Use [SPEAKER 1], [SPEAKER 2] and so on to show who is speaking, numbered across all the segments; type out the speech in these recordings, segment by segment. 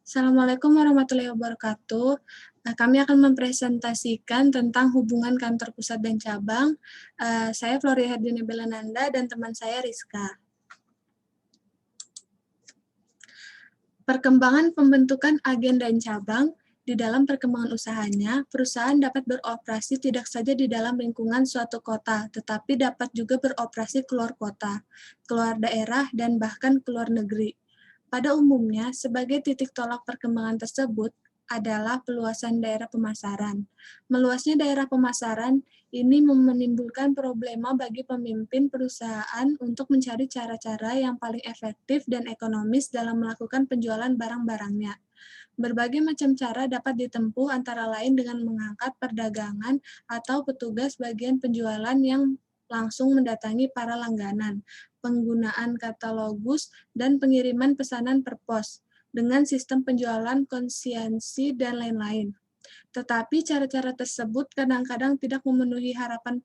[SPEAKER 1] Assalamualaikum warahmatullahi wabarakatuh. Kami akan mempresentasikan tentang hubungan kantor pusat dan cabang. Saya Floria Herdini Belananda dan teman saya Rizka. Perkembangan pembentukan agen dan cabang. Di dalam perkembangan usahanya, perusahaan dapat beroperasi tidak saja di dalam lingkungan suatu kota, tetapi dapat juga beroperasi keluar kota, keluar daerah, dan bahkan keluar negeri. Pada umumnya, sebagai titik tolak perkembangan tersebut adalah peluasan daerah pemasaran. Meluasnya daerah pemasaran ini menimbulkan problema bagi pemimpin perusahaan untuk mencari cara-cara yang paling efektif dan ekonomis dalam melakukan penjualan barang-barangnya. Berbagai macam cara dapat ditempuh antara lain dengan mengangkat perdagangan atau petugas bagian penjualan yang langsung mendatangi para langganan, penggunaan katalogus, dan pengiriman pesanan per pos, dengan sistem penjualan konsiansi dan lain-lain. Tetapi cara-cara tersebut kadang-kadang tidak memenuhi harapan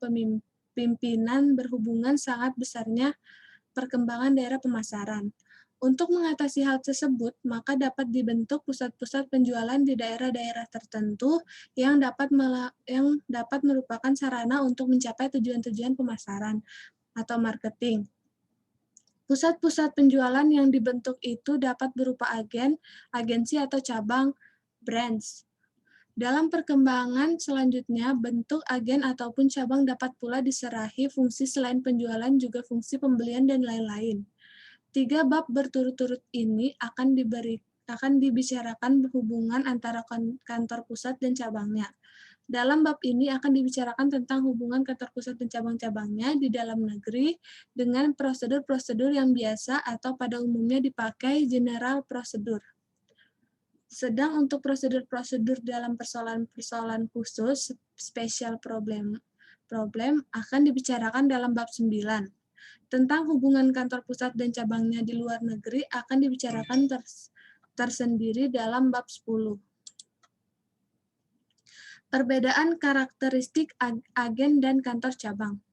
[SPEAKER 1] pimpinan berhubungan sangat besarnya perkembangan daerah pemasaran. Untuk mengatasi hal tersebut, maka dapat dibentuk pusat-pusat penjualan di daerah-daerah tertentu yang dapat merupakan sarana untuk mencapai tujuan-tujuan pemasaran atau marketing. Pusat-pusat penjualan yang dibentuk itu dapat berupa agen, agensi atau cabang, branch. Dalam perkembangan selanjutnya, bentuk agen ataupun cabang dapat pula diserahi fungsi selain penjualan juga fungsi pembelian dan lain-lain. 3 bab berturut-turut ini akan dibicarakan hubungan antara kantor pusat dan cabangnya. Dalam bab ini akan dibicarakan tentang hubungan kantor pusat dan cabang-cabangnya di dalam negeri dengan prosedur-prosedur yang biasa atau pada umumnya dipakai general prosedur. Sedang untuk prosedur-prosedur dalam persoalan-persoalan khusus, special problem akan dibicarakan dalam bab 9. Tentang hubungan kantor pusat dan cabangnya di luar negeri akan dibicarakan tersendiri dalam bab 10. Perbedaan karakteristik agen dan kantor cabang.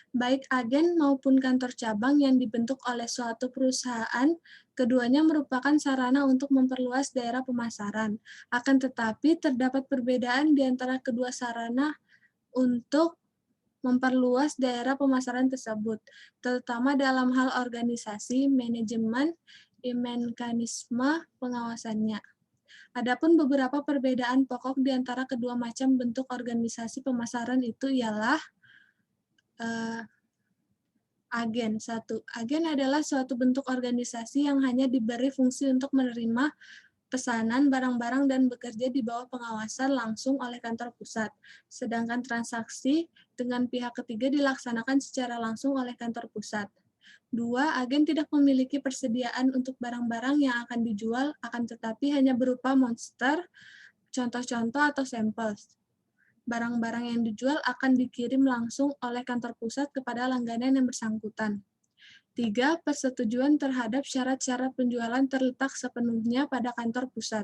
[SPEAKER 1] Baik agen maupun kantor cabang yang dibentuk oleh suatu perusahaan, keduanya merupakan sarana untuk memperluas daerah pemasaran. Akan tetapi, terdapat perbedaan di antara kedua sarana untuk memperluas daerah pemasaran tersebut, terutama dalam hal organisasi, manajemen, mekanisme pengawasannya. Adapun beberapa perbedaan pokok di antara kedua macam bentuk organisasi pemasaran itu ialah agen. 1. Agen adalah suatu bentuk organisasi yang hanya diberi fungsi untuk menerima pesanan barang-barang dan bekerja di bawah pengawasan langsung oleh kantor pusat. Sedangkan transaksi dengan pihak ketiga dilaksanakan secara langsung oleh kantor pusat. 2. Agen tidak memiliki persediaan untuk barang-barang yang akan dijual, akan tetapi hanya berupa monster, contoh-contoh atau sampel. Barang-barang yang dijual akan dikirim langsung oleh kantor pusat kepada langganan yang bersangkutan. 3. Persetujuan terhadap syarat-syarat penjualan terletak sepenuhnya pada kantor pusat.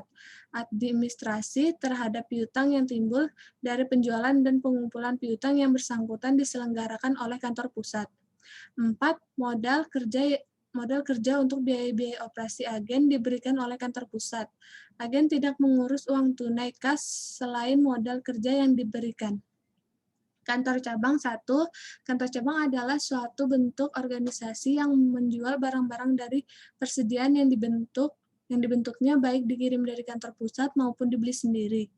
[SPEAKER 1] Administrasi terhadap piutang yang timbul dari penjualan dan pengumpulan piutang yang bersangkutan diselenggarakan oleh kantor pusat. 4. Modal kerja untuk biaya-biaya operasi agen diberikan oleh kantor pusat. Agen tidak mengurus uang tunai kas selain modal kerja yang diberikan. Kantor cabang 1. Kantor cabang adalah suatu bentuk organisasi yang menjual barang-barang dari persediaan yang dibentuknya baik dikirim dari kantor pusat maupun dibeli sendiri,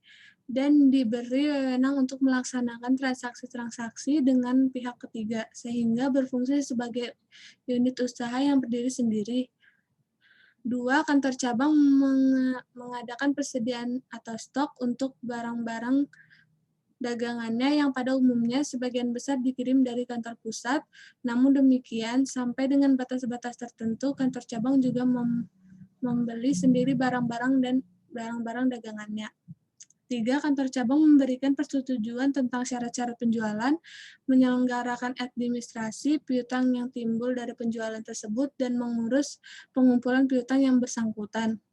[SPEAKER 1] dan diberi wewenang untuk melaksanakan transaksi-transaksi dengan pihak ketiga, sehingga berfungsi sebagai unit usaha yang berdiri sendiri. 2. Kantor cabang mengadakan persediaan atau stok untuk barang-barang dagangannya yang pada umumnya sebagian besar dikirim dari kantor pusat. Namun demikian, sampai dengan batas-batas tertentu, kantor cabang juga membeli sendiri barang-barang dagangannya. 3. Kantor cabang memberikan persetujuan tentang syarat-syarat penjualan, menyelenggarakan administrasi piutang yang timbul dari penjualan tersebut, dan mengurus pengumpulan piutang yang bersangkutan.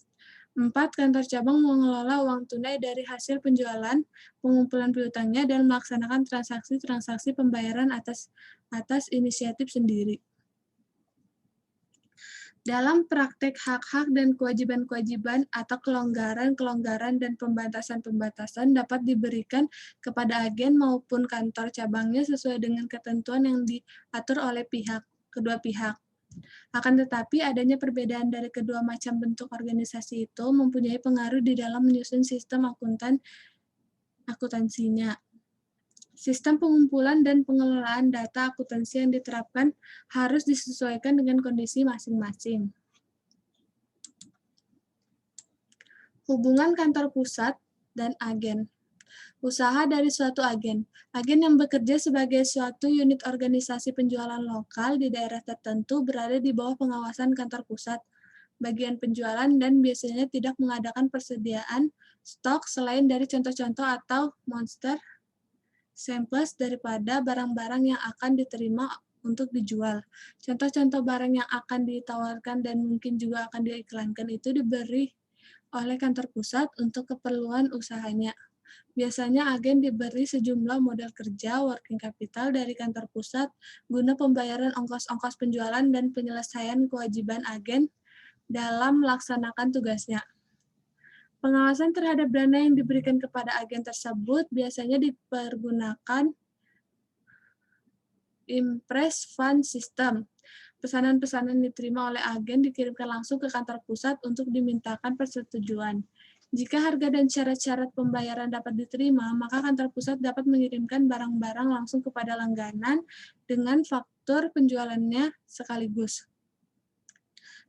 [SPEAKER 1] 4. Kantor cabang mengelola uang tunai dari hasil penjualan, pengumpulan piutangnya, dan melaksanakan transaksi-transaksi pembayaran atas inisiatif sendiri. Dalam praktek hak-hak dan kewajiban-kewajiban atau kelonggaran-kelonggaran dan pembatasan-pembatasan dapat diberikan kepada agen maupun kantor cabangnya sesuai dengan ketentuan yang diatur oleh kedua pihak. Akan tetapi, adanya perbedaan dari kedua macam bentuk organisasi itu mempunyai pengaruh di dalam menyusun sistem akuntansinya. Sistem pengumpulan dan pengelolaan data akuntansi yang diterapkan harus disesuaikan dengan kondisi masing-masing. Hubungan kantor pusat dan agen. Usaha dari suatu agen. Agen yang bekerja sebagai suatu unit organisasi penjualan lokal di daerah tertentu berada di bawah pengawasan kantor pusat. Bagian penjualan dan biasanya tidak mengadakan persediaan stok selain dari contoh-contoh atau monster samples daripada barang-barang yang akan diterima untuk dijual. Contoh-contoh barang yang akan ditawarkan dan mungkin juga akan diiklankan itu diberi oleh kantor pusat untuk keperluan usahanya. Biasanya agen diberi sejumlah modal kerja working capital dari kantor pusat guna pembayaran ongkos-ongkos penjualan dan penyelesaian kewajiban agen dalam melaksanakan tugasnya. Pengawasan terhadap dana yang diberikan kepada agen tersebut biasanya dipergunakan Impress Fund System. Pesanan-pesanan diterima oleh agen dikirimkan langsung ke kantor pusat untuk dimintakan persetujuan. Jika harga dan syarat-syarat pembayaran dapat diterima, maka kantor pusat dapat mengirimkan barang-barang langsung kepada langganan dengan faktur penjualannya sekaligus.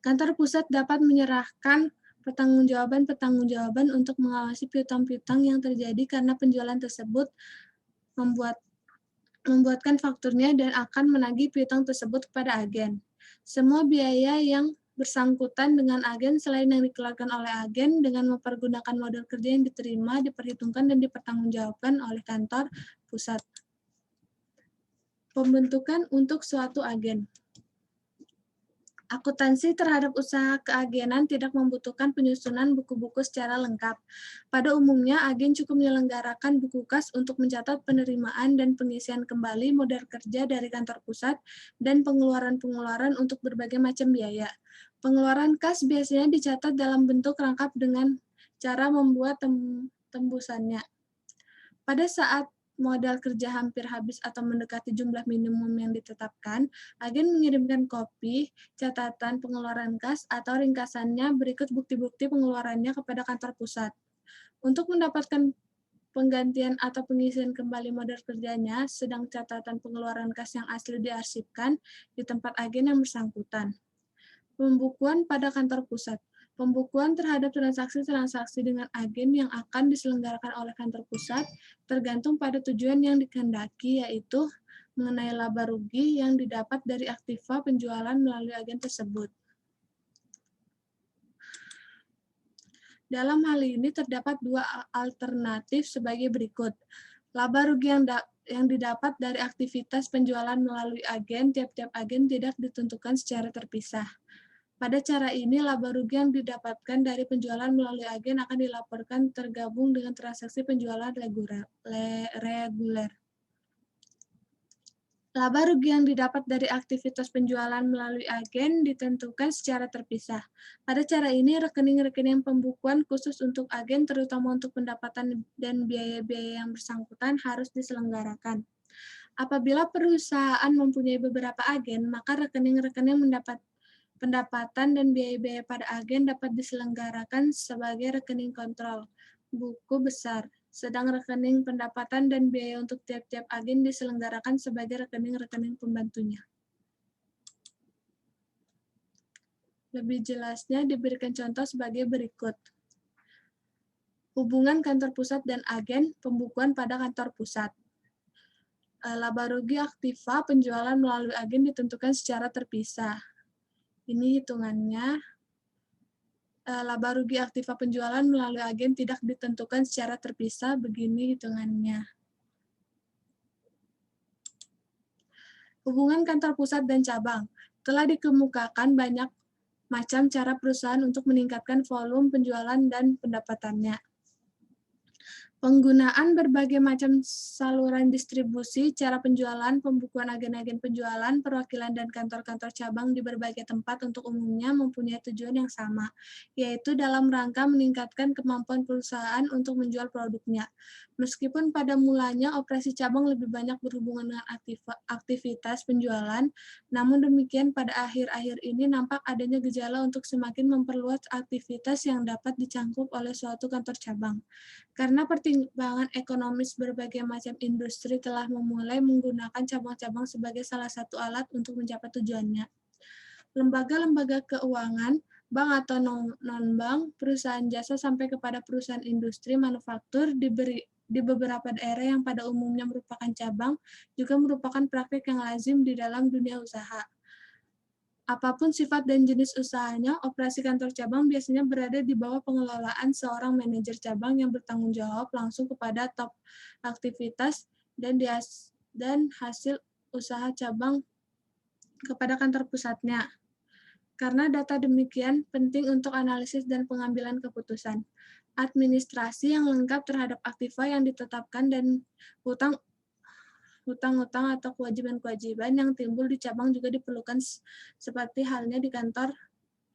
[SPEAKER 1] Kantor pusat dapat menyerahkan pertanggungjawaban untuk mengawasi piutang-piutang yang terjadi karena penjualan tersebut membuatkan fakturnya dan akan menagih piutang tersebut kepada agen. Semua biaya yang bersangkutan dengan agen selain yang dikeluarkan oleh agen dengan mempergunakan modal kerja yang diterima diperhitungkan dan dipertanggungjawabkan oleh kantor pusat. Pembentukan untuk suatu agen. Akuntansi terhadap usaha keagenan tidak membutuhkan penyusunan buku-buku secara lengkap. Pada umumnya, agen cukup menyelenggarakan buku kas untuk mencatat penerimaan dan pengisian kembali modal kerja dari kantor pusat dan pengeluaran-pengeluaran untuk berbagai macam biaya. Pengeluaran kas biasanya dicatat dalam bentuk rangkap dengan cara membuat tembusannya. Pada saat modal kerja hampir habis atau mendekati jumlah minimum yang ditetapkan, agen mengirimkan kopi, catatan pengeluaran kas, atau ringkasannya berikut bukti-bukti pengeluarannya kepada kantor pusat. Untuk mendapatkan penggantian atau pengisian kembali modal kerjanya, sedang catatan pengeluaran kas yang asli diarsipkan di tempat agen yang bersangkutan. Pembukuan pada kantor pusat. Pembukuan terhadap transaksi-transaksi dengan agen yang akan diselenggarakan oleh kantor pusat tergantung pada tujuan yang dikehendaki, yaitu mengenai laba rugi yang didapat dari aktiva penjualan melalui agen tersebut. Dalam hal ini terdapat dua alternatif sebagai berikut. Laba rugi yang didapat dari aktivitas penjualan melalui agen, tiap-tiap agen tidak ditentukan secara terpisah. Pada cara ini, laba rugi yang didapatkan dari penjualan melalui agen akan dilaporkan tergabung dengan transaksi penjualan reguler. Laba rugi yang didapat dari aktivitas penjualan melalui agen ditentukan secara terpisah. Pada cara ini, rekening-rekening pembukuan khusus untuk agen, terutama untuk pendapatan dan biaya-biaya yang bersangkutan, harus diselenggarakan. Apabila perusahaan mempunyai beberapa agen, maka rekening-rekening pendapatan dan biaya-biaya pada agen dapat diselenggarakan sebagai rekening kontrol, buku besar, sedang rekening pendapatan dan biaya untuk tiap-tiap agen diselenggarakan sebagai rekening-rekening pembantunya. Lebih jelasnya diberikan contoh sebagai berikut. Hubungan kantor pusat dan agen, pembukuan pada kantor pusat. Laba rugi aktiva penjualan melalui agen ditentukan secara terpisah. Ini hitungannya. Laba rugi aktiva penjualan melalui agen tidak ditentukan secara terpisah, begini hitungannya. Hubungan kantor pusat dan cabang. Telah dikemukakan banyak macam cara perusahaan untuk meningkatkan volume penjualan dan pendapatannya. Penggunaan berbagai macam saluran distribusi, cara penjualan, pembukuan agen-agen penjualan, perwakilan dan kantor-kantor cabang di berbagai tempat untuk umumnya mempunyai tujuan yang sama, yaitu dalam rangka meningkatkan kemampuan perusahaan untuk menjual produknya. Meskipun pada mulanya operasi cabang lebih banyak berhubungan dengan aktivitas penjualan, namun demikian pada akhir-akhir ini nampak adanya gejala untuk semakin memperluas aktivitas yang dapat dicangkup oleh suatu kantor cabang. Karena pertimbangan ekonomis, berbagai macam industri telah memulai menggunakan cabang-cabang sebagai salah satu alat untuk mencapai tujuannya. Lembaga-lembaga keuangan, bank atau non-bank, perusahaan jasa sampai kepada perusahaan industri manufaktur di beberapa daerah yang pada umumnya merupakan cabang, juga merupakan praktik yang lazim di dalam dunia usaha. Apapun sifat dan jenis usahanya, operasi kantor cabang biasanya berada di bawah pengelolaan seorang manajer cabang yang bertanggung jawab langsung kepada top aktivitas dan hasil usaha cabang kepada kantor pusatnya. Karena data demikian penting untuk analisis dan pengambilan keputusan. Administrasi yang lengkap terhadap aktiva yang ditetapkan dan hutang-hutang atau kewajiban-kewajiban yang timbul di cabang juga diperlukan seperti halnya di kantor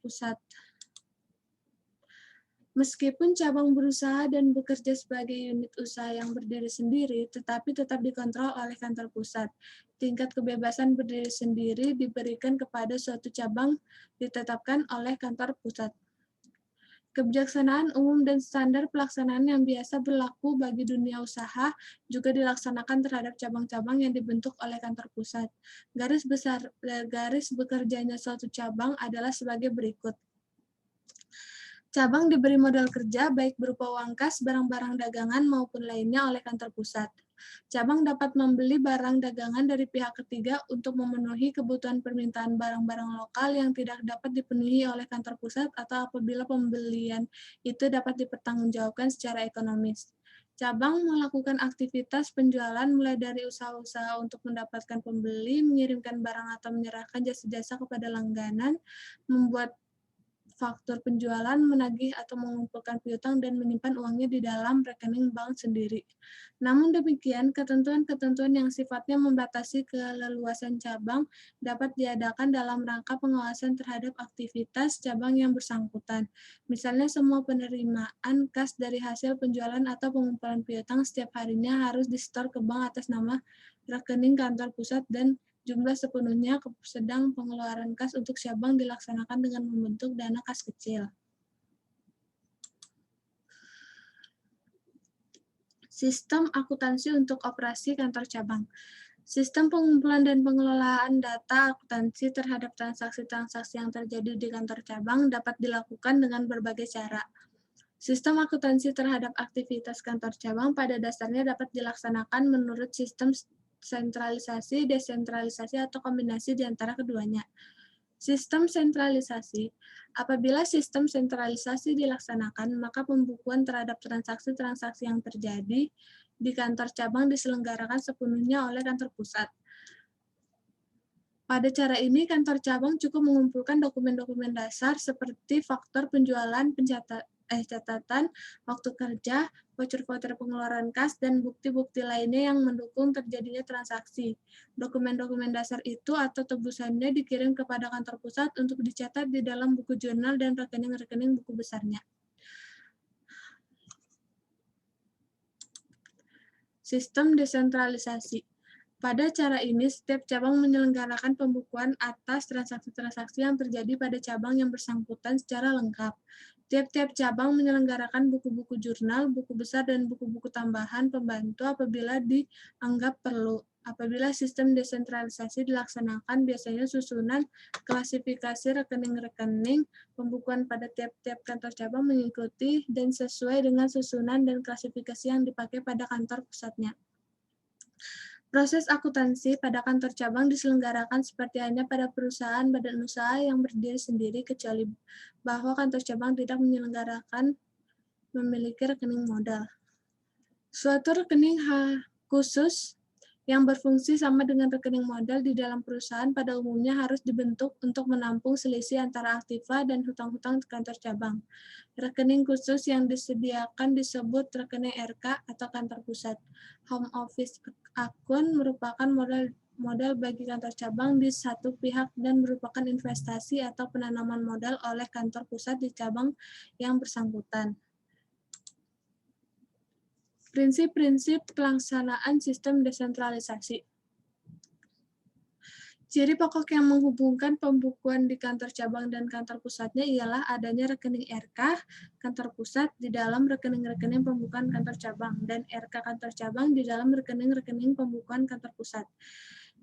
[SPEAKER 1] pusat. Meskipun cabang berusaha dan bekerja sebagai unit usaha yang berdiri sendiri, tetapi tetap dikontrol oleh kantor pusat. Tingkat kebebasan berdiri sendiri diberikan kepada suatu cabang ditetapkan oleh kantor pusat. Kebijaksanaan umum dan standar pelaksanaan yang biasa berlaku bagi dunia usaha juga dilaksanakan terhadap cabang-cabang yang dibentuk oleh kantor pusat. Garis bekerjanya suatu cabang adalah sebagai berikut. Cabang diberi modal kerja baik berupa uang kas, barang-barang dagangan maupun lainnya oleh kantor pusat. Cabang dapat membeli barang dagangan dari pihak ketiga untuk memenuhi kebutuhan permintaan barang-barang lokal yang tidak dapat dipenuhi oleh kantor pusat atau apabila pembelian itu dapat dipertanggungjawabkan secara ekonomis. Cabang melakukan aktivitas penjualan mulai dari usaha-usaha untuk mendapatkan pembeli, mengirimkan barang atau menyerahkan jasa-jasa kepada langganan, membuat faktur penjualan, menagih atau mengumpulkan piutang, dan menyimpan uangnya di dalam rekening bank sendiri. Namun demikian, ketentuan-ketentuan yang sifatnya membatasi keleluasan cabang dapat diadakan dalam rangka pengawasan terhadap aktivitas cabang yang bersangkutan. Misalnya, semua penerimaan kas dari hasil penjualan atau pengumpulan piutang setiap harinya harus disetor ke bank atas nama rekening kantor pusat dan jumlah sepenuhnya sedang pengeluaran kas untuk cabang dilaksanakan dengan membentuk dana kas kecil. Sistem akuntansi untuk operasi kantor cabang. Sistem pengumpulan dan pengelolaan data akuntansi terhadap transaksi-transaksi yang terjadi di kantor cabang dapat dilakukan dengan berbagai cara. Sistem akuntansi terhadap aktivitas kantor cabang pada dasarnya dapat dilaksanakan menurut sistem sentralisasi, desentralisasi, atau kombinasi di antara keduanya. Sistem sentralisasi. Apabila sistem sentralisasi dilaksanakan, maka pembukuan terhadap transaksi-transaksi yang terjadi di kantor cabang diselenggarakan sepenuhnya oleh kantor pusat. Pada cara ini, kantor cabang cukup mengumpulkan dokumen-dokumen dasar seperti faktor penjualan, catatan, waktu kerja, voucher-voucher pengeluaran kas, dan bukti-bukti lainnya yang mendukung terjadinya transaksi. Dokumen-dokumen dasar itu atau tebusannya dikirim kepada kantor pusat untuk dicatat di dalam buku jurnal dan rekening-rekening buku besarnya. Sistem desentralisasi. Pada cara ini, setiap cabang menyelenggarakan pembukuan atas transaksi-transaksi yang terjadi pada cabang yang bersangkutan secara lengkap. Tiap-tiap cabang menyelenggarakan buku-buku jurnal, buku besar, dan buku-buku tambahan pembantu apabila dianggap perlu. Apabila sistem desentralisasi dilaksanakan, biasanya susunan klasifikasi rekening-rekening pembukuan pada tiap-tiap kantor cabang mengikuti dan sesuai dengan susunan dan klasifikasi yang dipakai pada kantor pusatnya. Proses akuntansi pada kantor cabang diselenggarakan seperti halnya pada perusahaan badan usaha yang berdiri sendiri, kecuali bahwa kantor cabang tidak menyelenggarakan memiliki rekening modal. Suatu rekening khusus yang berfungsi sama dengan rekening modal di dalam perusahaan pada umumnya harus dibentuk untuk menampung selisih antara aktiva dan hutang-hutang kantor cabang. Rekening khusus yang disediakan disebut rekening RK atau kantor pusat. Home office akun merupakan modal bagi kantor cabang di satu pihak dan merupakan investasi atau penanaman modal oleh kantor pusat di cabang yang bersangkutan. Prinsip-prinsip pelaksanaan sistem desentralisasi. Ciri pokok yang menghubungkan pembukuan di kantor cabang dan kantor pusatnya ialah adanya rekening RK kantor pusat di dalam rekening-rekening pembukuan kantor cabang dan RK kantor cabang di dalam rekening-rekening pembukuan kantor pusat.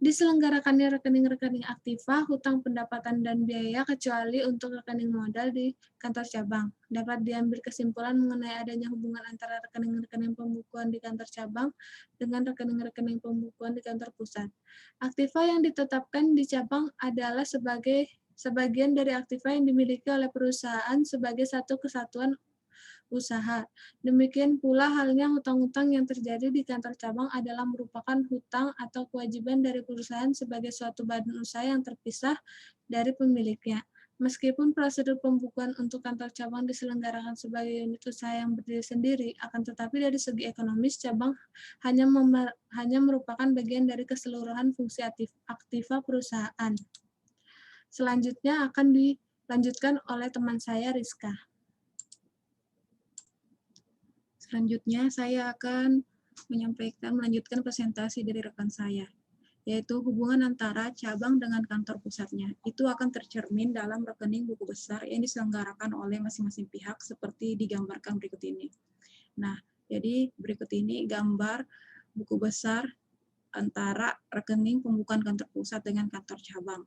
[SPEAKER 1] Diselenggarakannya rekening-rekening aktiva, hutang pendapatan dan biaya kecuali untuk rekening modal di kantor cabang. Dapat diambil kesimpulan mengenai adanya hubungan antara rekening-rekening pembukuan di kantor cabang dengan rekening-rekening pembukuan di kantor pusat. Aktiva yang ditetapkan di cabang adalah sebagian dari aktiva yang dimiliki oleh perusahaan sebagai satu kesatuan usaha. Demikian pula halnya hutang-hutang yang terjadi di kantor cabang adalah merupakan hutang atau kewajiban dari perusahaan sebagai suatu badan usaha yang terpisah dari pemiliknya. Meskipun prosedur pembukuan untuk kantor cabang diselenggarakan sebagai unit usaha yang berdiri sendiri, akan tetapi dari segi ekonomis cabang hanya merupakan bagian dari keseluruhan fungsi aktiva perusahaan. Selanjutnya akan dilanjutkan oleh teman saya, Rizka.
[SPEAKER 2] Selanjutnya, saya akan melanjutkan presentasi dari rekan saya, yaitu hubungan antara cabang dengan kantor pusatnya. Itu akan tercermin dalam rekening buku besar yang diselenggarakan oleh masing-masing pihak seperti digambarkan berikut ini. Nah, jadi berikut ini gambar buku besar antara rekening pembukuan kantor pusat dengan kantor cabang.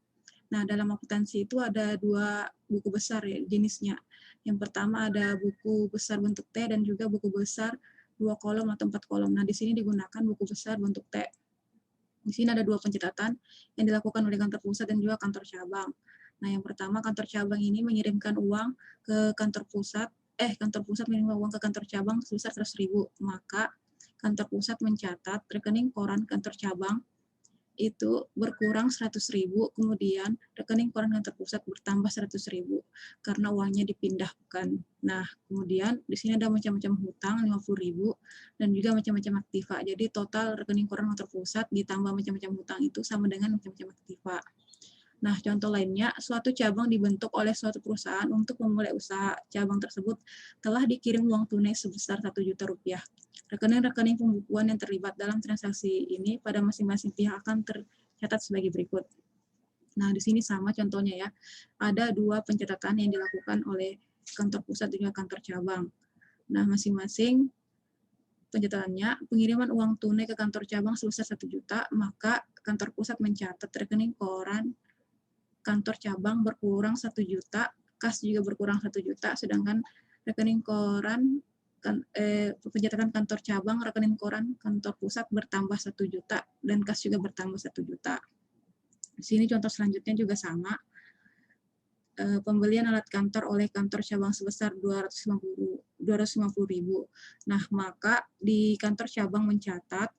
[SPEAKER 2] Nah, dalam akuntansi itu ada dua buku besar ya, jenisnya. Yang pertama ada buku besar bentuk T dan juga buku besar 2 kolom atau 4 kolom. Nah, di sini digunakan buku besar bentuk T. Di sini ada 2 pencatatan yang dilakukan oleh kantor pusat dan juga kantor cabang. Nah, yang pertama kantor cabang ini mengirimkan uang ke kantor pusat, kantor pusat mengirimkan uang ke kantor cabang sebesar 100.000. Maka kantor pusat mencatat rekening koran kantor cabang itu berkurang 100.000, kemudian rekening koran kantor pusat bertambah 100.000 karena uangnya dipindahkan. Nah, kemudian di sini ada macam-macam hutang 50.000 dan juga macam-macam aktiva. Jadi total rekening koran kantor pusat ditambah macam-macam hutang itu sama dengan macam-macam aktiva. Nah, contoh lainnya, suatu cabang dibentuk oleh suatu perusahaan untuk memulai usaha. Cabang tersebut telah dikirim uang tunai sebesar 1 juta rupiah. Rekening-rekening pembukuan yang terlibat dalam transaksi ini pada masing-masing pihak akan tercatat sebagai berikut. Nah, di sini sama contohnya ya. Ada 2 pencatatan yang dilakukan oleh kantor pusat dan juga kantor cabang. Nah, masing-masing pencatatannya, pengiriman uang tunai ke kantor cabang sebesar 1 juta, maka kantor pusat mencatat rekening koran kantor cabang berkurang 1 juta, kas juga berkurang 1 juta, sedangkan rekening koran pencatatan kantor cabang, rekening koran kantor pusat bertambah 1 juta dan kas juga bertambah 1 juta. Di sini contoh selanjutnya juga sama. Pembelian alat kantor oleh kantor cabang sebesar 250.000. Nah, maka di kantor cabang mencatat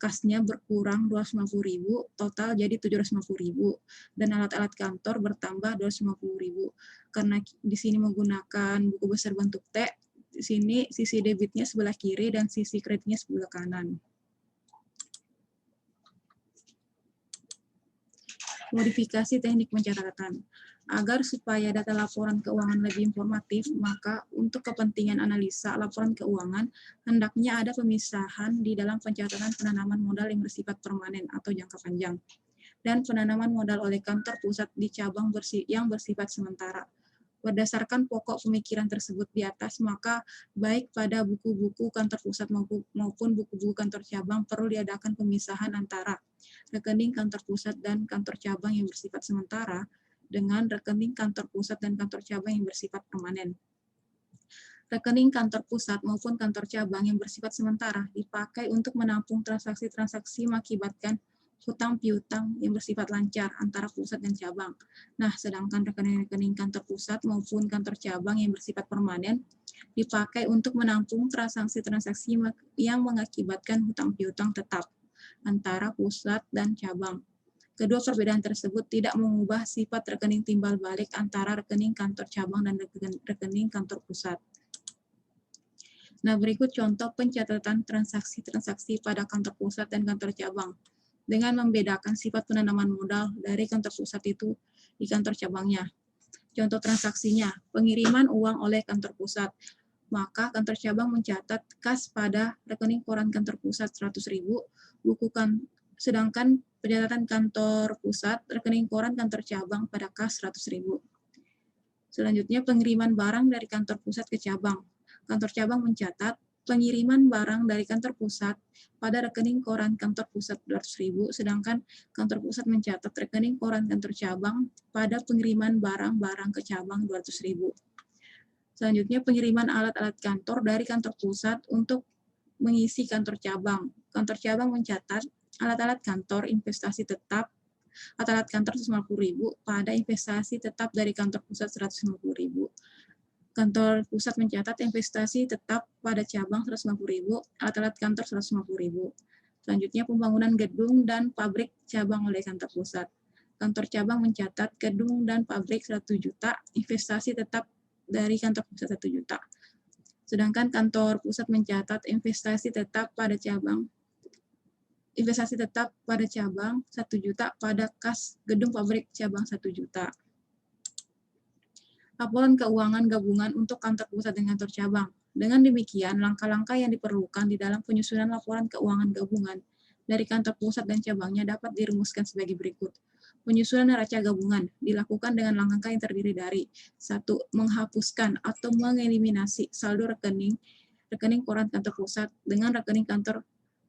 [SPEAKER 2] kasnya berkurang 250.000, total jadi 750.000 dan alat-alat kantor bertambah 250.000. Karena di sini menggunakan buku besar bentuk T, di sini sisi debitnya sebelah kiri dan sisi kreditnya sebelah kanan. Modifikasi teknik pencatatan. Agar supaya data laporan keuangan lebih informatif, maka untuk kepentingan analisa laporan keuangan, hendaknya ada pemisahan di dalam pencatatan penanaman modal yang bersifat permanen atau jangka panjang, dan penanaman modal oleh kantor pusat di cabang yang bersifat sementara. Berdasarkan pokok pemikiran tersebut di atas, maka baik pada buku-buku kantor pusat maupun buku-buku kantor cabang perlu diadakan pemisahan antara rekening kantor pusat dan kantor cabang yang bersifat sementara dengan rekening kantor pusat dan kantor cabang yang bersifat permanen. Rekening kantor pusat maupun kantor cabang yang bersifat sementara dipakai untuk menampung transaksi-transaksi mengakibatkan hutang piutang yang bersifat lancar antara pusat dan cabang. Nah, sedangkan rekening-rekening kantor pusat maupun kantor cabang yang bersifat permanen dipakai untuk menampung transaksi-transaksi yang mengakibatkan hutang piutang tetap. antara pusat dan cabang. Kedua perbedaan tersebut tidak mengubah sifat rekening timbal balik antara rekening kantor cabang dan rekening kantor pusat. Nah, berikut contoh pencatatan transaksi-transaksi pada kantor pusat dan kantor cabang dengan membedakan sifat penanaman modal dari kantor pusat itu di kantor cabangnya. Contoh transaksinya, pengiriman uang oleh kantor pusat. Maka kantor cabang mencatat kas pada rekening koran kantor pusat 100.000, sedangkan pencatatan kantor pusat rekening koran kantor cabang pada kas 100.000. Selanjutnya pengiriman barang dari kantor pusat ke cabang. Kantor cabang mencatat pengiriman barang dari kantor pusat pada rekening koran kantor pusat 200.000, sedangkan kantor pusat mencatat rekening koran kantor cabang pada pengiriman barang-barang ke cabang 200.000. Selanjutnya pengiriman alat-alat kantor dari kantor pusat untuk mengisi kantor cabang. Kantor cabang mencatat alat-alat kantor investasi tetap alat-alat kantor 150.000 pada investasi tetap dari kantor pusat 150.000. Kantor pusat mencatat investasi tetap pada cabang 150.000, alat-alat kantor 150.000. Selanjutnya pembangunan gedung dan pabrik cabang oleh kantor pusat. Kantor cabang mencatat gedung dan pabrik 100 juta, investasi tetap dari kantor pusat 1 juta. Sedangkan kantor pusat mencatat investasi tetap pada cabang 1 juta pada kas gedung pabrik cabang 1 juta. Laporan keuangan gabungan untuk kantor pusat dan kantor cabang. Dengan demikian, langkah-langkah yang diperlukan di dalam penyusunan laporan keuangan gabungan dari kantor pusat dan cabangnya dapat dirumuskan sebagai berikut. Penyusunan neraca gabungan dilakukan dengan langkah yang terdiri dari 1. Menghapuskan atau mengeliminasi saldo rekening koran kantor pusat dengan rekening kantor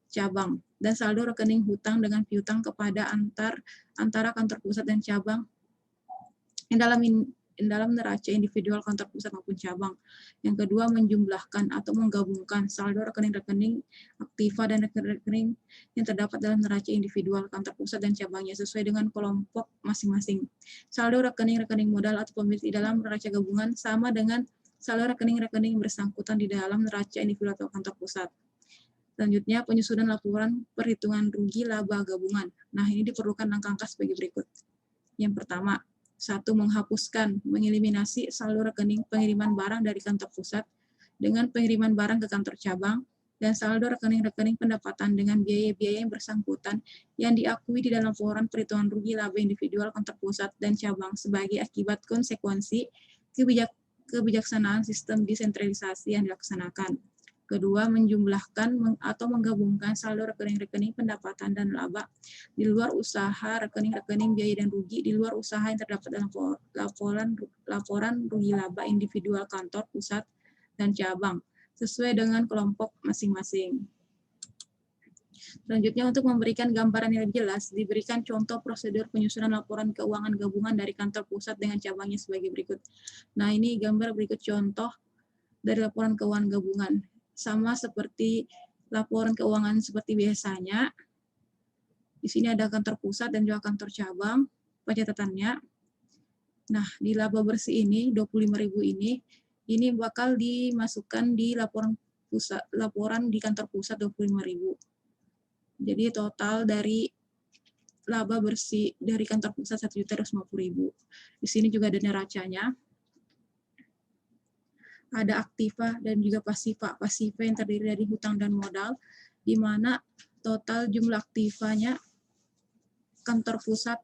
[SPEAKER 2] cabang dan saldo rekening hutang dengan piutang kepada antara kantor pusat dan cabang dalam neraca individual kantor pusat maupun cabang. Yang kedua, menjumlahkan atau menggabungkan saldo rekening-rekening aktiva dan rekening yang terdapat dalam neraca individual kantor pusat dan cabangnya sesuai dengan kelompok masing-masing. Saldo rekening-rekening modal atau pemilik di dalam neraca gabungan sama dengan saldo rekening-rekening bersangkutan di dalam neraca individual atau kantor pusat. Selanjutnya, penyusunan laporan perhitungan rugi laba gabungan. Nah, ini diperlukan langkah-langkah sebagai berikut. Yang pertama, 1. Mengeliminasi saldo rekening pengiriman barang dari kantor pusat dengan pengiriman barang ke kantor cabang dan saldo rekening-rekening pendapatan dengan biaya-biaya yang bersangkutan yang diakui di dalam laporan perhitungan rugi laba individual kantor pusat dan cabang sebagai akibat konsekuensi kebijaksanaan sistem desentralisasi yang dilaksanakan. Kedua, menjumlahkan atau menggabungkan saldo rekening-rekening pendapatan dan laba di luar usaha rekening-rekening biaya dan rugi di luar usaha yang terdapat dalam laporan rugi laba individual kantor pusat dan cabang sesuai dengan kelompok masing-masing. Selanjutnya, untuk memberikan gambaran yang lebih jelas, diberikan contoh prosedur penyusunan laporan keuangan gabungan dari kantor pusat dengan cabangnya sebagai berikut. Nah, ini gambar berikut contoh dari laporan keuangan gabungan. Sama seperti laporan keuangan seperti biasanya. Di sini ada kantor pusat dan juga kantor cabang pencatatannya. Nah, di laba bersih ini 25.000 ini bakal dimasukkan di laporan di kantor pusat 25.000. Jadi total dari laba bersih dari kantor pusat 1.250.000. Di sini juga ada neracanya. Ada aktiva dan juga pasiva. Pasiva yang terdiri dari hutang dan modal, di mana total jumlah aktivanya kantor pusat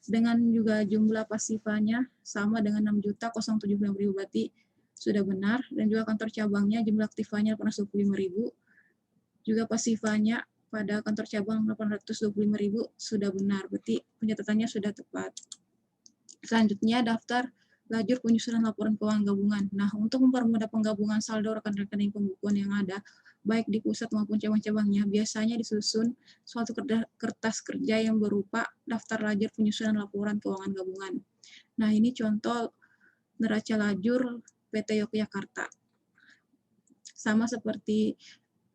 [SPEAKER 2] dengan juga jumlah pasivanya sama dengan 6.075.000, berarti sudah benar. Dan juga kantor cabangnya jumlah aktivanya 825.000, juga pasivanya pada kantor cabang 825.000 sudah benar, berarti pencatatannya sudah tepat. Selanjutnya, daftar lajur penyusunan laporan keuangan gabungan. Nah, untuk mempermudah penggabungan saldo rekening pembukuan yang ada, baik di pusat maupun cabang-cabangnya, biasanya disusun suatu kertas kerja yang berupa daftar lajur penyusunan laporan keuangan gabungan. Nah, ini contoh neraca lajur PT Yogyakarta. Sama seperti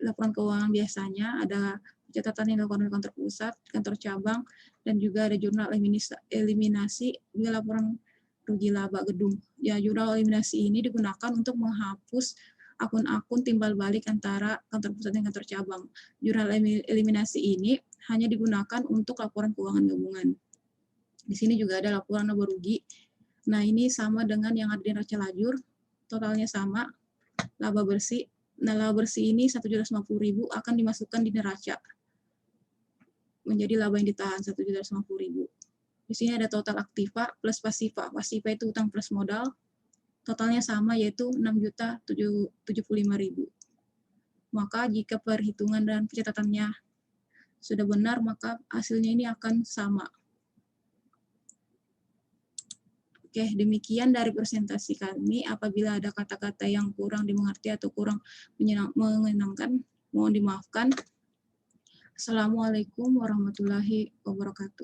[SPEAKER 2] laporan keuangan biasanya, ada catatan yang dilakukan oleh kantor pusat, kantor cabang, dan juga ada jurnal eliminasi, juga laporan rugi laba gedung. Ya, jurnal eliminasi ini digunakan untuk menghapus akun-akun timbal balik antara kantor pusat dan kantor cabang. Jurnal eliminasi ini hanya digunakan untuk laporan keuangan gabungan. Di sini juga ada laporan laba rugi. Nah, ini sama dengan yang ada di neraca lajur, totalnya sama, laba bersih. Nah, laba bersih ini 1.150.000 akan dimasukkan di neraca menjadi laba yang ditahan 1.150.000. Di sini ada total aktiva plus pasiva. Pasiva itu utang plus modal. Totalnya sama yaitu 6.075.000. Maka jika perhitungan dan pencatatannya sudah benar, maka hasilnya ini akan sama. Oke, demikian dari presentasi kami. Apabila ada kata-kata yang kurang dimengerti atau kurang menyenangkan, mohon dimaafkan. Assalamualaikum warahmatullahi wabarakatuh.